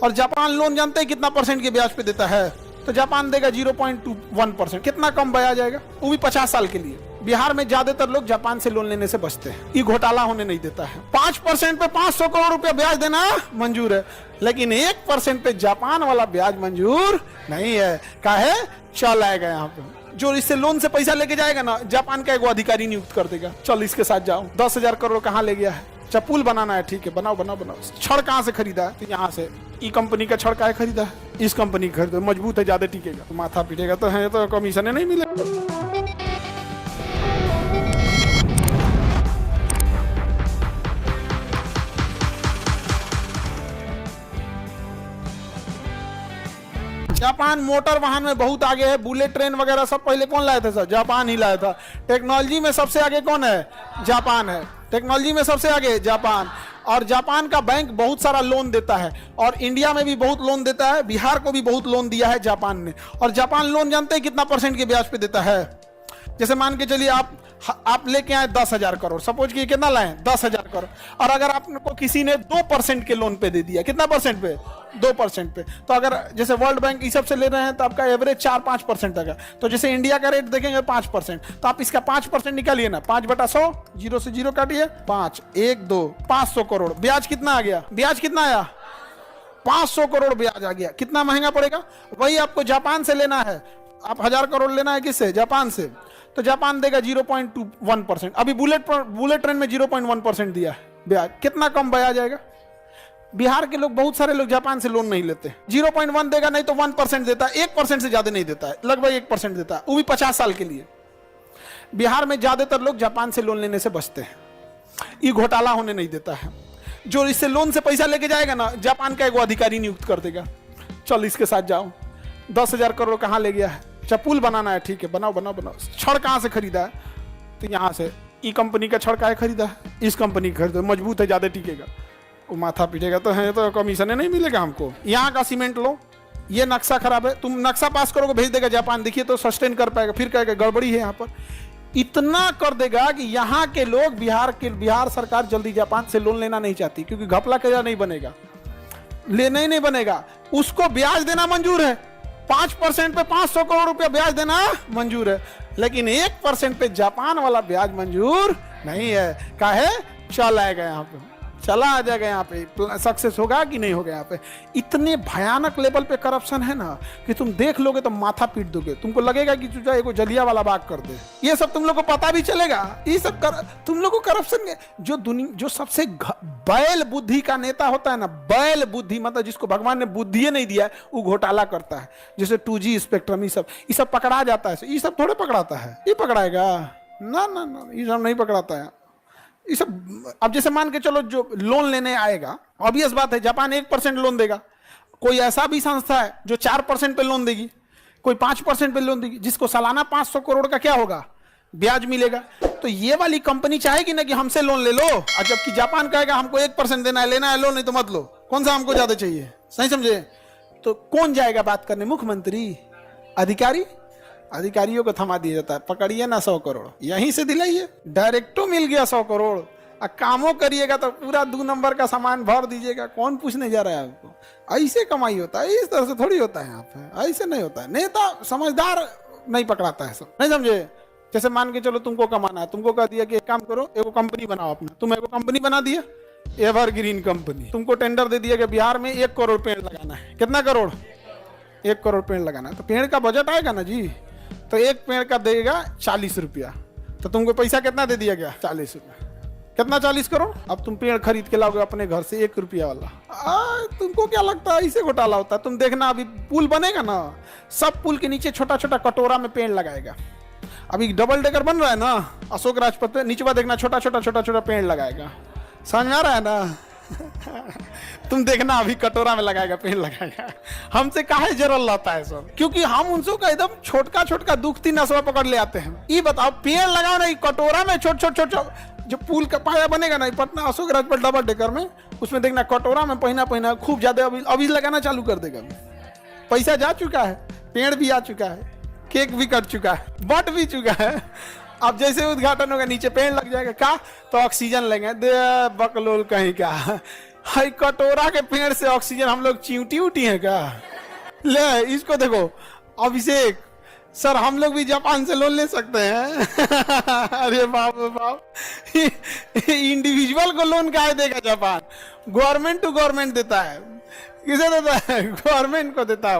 और Japan loan जानते हैं कितना परसेंट के ब्याज पे देता है? तो जापान देगा 0.21%। कितना कम ब्याज आएगा, वो भी 50 साल के लिए। बिहार में ज्यादातर लोग जापान से लोन लेने से बचते हैं, ये घोटाला होने नहीं देता है। 5% पे 500 करोड़ रुपया ब्याज देना मंजूर है, लेकिन 1% पे जापान वाला ब्याज मंजूर नहीं है। काहे? चल आएगा यहाँ पे जो इससे लोन से पैसा लेके जाएगा ना, जापान का एक अधिकारी नियुक्त कर देगा, चल इसके साथ जाओ। 10,000 करोड़ कहाँ ले गया है? अच्छा पुल बनाना है, ठीक है बनाओ बनाओ बनाओ। छड़ कहाँ से खरीदा है? तो यहाँ से। ई कंपनी का छड़ का खरीदा है, इस कंपनी का खरीदा, मजबूत है, ज्यादा टिकेगा। तो माथा पीटेगा तो है, तो कमीशन नहीं मिलेगा। जापान मोटर वाहन में बहुत आगे है, बुलेट ट्रेन वगैरह सब पहले कौन लाया था? सर जापान ही लाया था। टेक्नोलॉजी में सबसे आगे कौन है? जापान है। टेक्नोलॉजी में सबसे आगे जापान। और जापान का बैंक बहुत सारा लोन देता है, और इंडिया में भी बहुत लोन देता है, बिहार को भी बहुत लोन दिया है जापान ने। और जापान लोन जानते हैं कितना परसेंट के ब्याज पे देता है? जैसे मान के चलिए आप लेके आए 10,000 करोड़, सपोज कि कितना लाए? 10,000 करोड़। और अगर आपको किसी ने 2% के लोन पे दे दिया, कितना परसेंट पे? 2% पे। तो अगर जैसे वर्ल्ड बैंक इस सब से ले रहे हैं तो आपका एवरेज 4-5% आएगा। तो जैसे इंडिया का रेट देखेंगे 5%, तो आप इसका 5% निकालिए ना, 5/100, 0 से 0 काटिए, 5, 1, 2, 500 करोड़। ब्याज कितना आ गया? ब्याज कितना आया? 500 करोड़ ब्याज आ गया। कितना महंगा पड़ेगा? वही आपको जापान से लेना है, आप 1000 करोड़ लेना है किससे? जापान से। तो जापान देगा 0.21%। अभी बुलेट ट्रेन में 0.1% दिया है ब्याज। कितना कम ब्याज आएगा? बिहार के लोग, बहुत सारे लोग जापान से लोन नहीं लेते। 0.1 देगा, नहीं तो 1% देता है, 1% से ज्यादा नहीं देता है, लगभग 1% देता है, वो भी 50 साल के लिए। बिहार में ज्यादातर लोग जापान से लोन लेने से बचते हैं, ये घोटाला होने नहीं देता है। जो इससे लोन से पैसा लेके जाएगा ना, जापान का एक अधिकारी नियुक्त कर देगा, चल इसके साथ जाओ। 10,000 करोड़ कहाँ ले गया है? अच्छा पुल बनाना है, ठीक है बनाओ बनाओ बनाओ। छड़ कहाँ से खरीदा है? तो यहाँ से। ई कंपनी का छड़ का खरीदा है, इस कंपनी का खरीदा, मजबूत है, ज्यादा टिकेगा। वो माथा पीटेगा तो है, तो कमीशन नहीं मिलेगा हमको। यहाँ का सीमेंट लो, ये नक्शा खराब है, तुम नक्शा पास करोगे, भेज देगा जापान, देखिए तो सस्टेन कर पाएगा, फिर कहेगा गड़बड़ी है यहाँ पर। इतना कर देगा कि यहाँ के लोग, बिहार सरकार जल्दी जापान से लोन लेना नहीं चाहती, क्योंकि घपला कर्जा नहीं बनेगा, लेना ही नहीं बनेगा। उसको ब्याज देना मंजूर है, 5% पे 500 करोड़ रुपया ब्याज देना मंजूर है, लेकिन 1% पे जापान वाला ब्याज मंजूर नहीं है। काहे? चल आएगा यहाँ पे, चला आ जाएगा यहाँ पे, सक्सेस होगा कि नहीं होगा यहाँ पे। इतने भयानक लेवल पे करप्शन है ना कि तुम देख लोगे तो माथा पीट दोगे, तुमको लगेगा कि तुझे एगो जलियांवाला बाग कर दे। ये सब तुम लोग को पता भी चलेगा, ये सब तुम लोग को करप्शन जो सबसे बैल बुद्धि का नेता होता है ना, बैल बुद्धि मतलब जिसको भगवान ने बुद्धि नहीं दिया है, वो घोटाला करता है। जैसे 2G स्पेक्ट्रम, ये सब पकड़ा जाता है। ये सब थोड़े पकड़ाता है, ये पकड़ाएगा ना ना ना, ये सब नहीं पकड़ाता है ये सब। अब जैसे मान के चलो जो लोन लेने आएगा, ऑब्वियस बात है जापान 1% लोन देगा। कोई ऐसा भी संस्था है जो 4% पे लोन देगी, कोई 5% पे लोन देगी, जिसको सालाना 500 करोड़ का क्या होगा? ब्याज मिलेगा। तो ये वाली कंपनी चाहेगी ना कि हमसे लोन ले लो, और जबकि जापान कहेगा हमको 1% देना है, लेना है लो, नहीं तो मत लो। कौन सा हमको ज्यादा चाहिए? सही समझे? तो कौन जाएगा बात करने? मुख्यमंत्री, अधिकारी? अधिकारियों को थमा दिया जाता है, पकड़िए ना 100 करोड़, यहीं से दिलाइए, डायरेक्टो मिल गया 100 करोड़। कामों करिएगा तो पूरा 2 नंबर का सामान भर दीजिएगा, कौन पूछने जा रहा है आपको? ऐसे कमाई होता है, इस तरह से थोड़ी होता है यहाँ पे, ऐसे नहीं होता है। नेता समझदार नहीं पकड़ाता है सब, नहीं समझे? जैसे मान के चलो तुमको कमाना है, तुमको कह दिया कि एक काम करो, एगो कंपनी बनाओ अपना, तुम एगो कंपनी बना दिया, एवरग्रीन कंपनी। तुमको टेंडर दे दिया कि बिहार में 1 करोड़ पेड़ लगाना है। कितना करोड़? 1 करोड़ पेड़ लगाना है। तो पेड़ का बजट आएगा ना जी, तो एक पेड़ का देगा 40 रुपया, तो तुमको पैसा कितना दे दिया गया? 40 रुपया। कितना? 40 करोड़। अब तुम पेड़ खरीद के लाओगे अपने घर से 1 रुपया वाला। तुमको क्या लगता है ऐसे घोटाला होता है? तुम देखना, अभी पुल बनेगा ना, सब पुल के नीचे छोटा छोटा कटोरा में पेड़ लगाएगा। अभी डबल डेकर बन रहा है ना अशोक राजपथ पे, नीचे देखना छोटा छोटा पेड़ लगाएगा। समझ में आ रहा है ना? तुम देखना अभी कटोरा में लगाएगा, पेड़ लगाएगा। हमसे काहे जरूरत लाता है सब? क्योंकि हम उनसे का एकदम छोटका दुखती नसवा पकड़ ले आते हैं। ये बताओ, पेड़ लगाओ ना कटोरा में, छोट जो पुल का पाया बनेगा ना पटना अशोक राजपथ डबल डेकर में, उसमें देखना कटोरा में पहिना खूब ज्यादा अभी लगाना चालू कर देगा। पैसा जा चुका है, पेड़ भी आ चुका है, केक भी कट चुका है, बट भी चुका है। अब जैसे उद्घाटन होगा नीचे पेड़ लग जाएगा, क्या? तो ऑक्सीजन लेंगे, दे बकलोल कहीं का। हाई कटोरा के पेड़ से ऑक्सीजन, हम लोग चींटी उटी है क्या? ले इसको देखो, अभिषेक सर हम लोग भी जापान से लोन ले सकते हैं? अरे बाप रे बाप, इंडिविजुअल को लोन क्या देगा जापान? गवर्नमेंट टू गवर्नमेंट देता है। किसे देता है? गवर्नमेंट को देता है।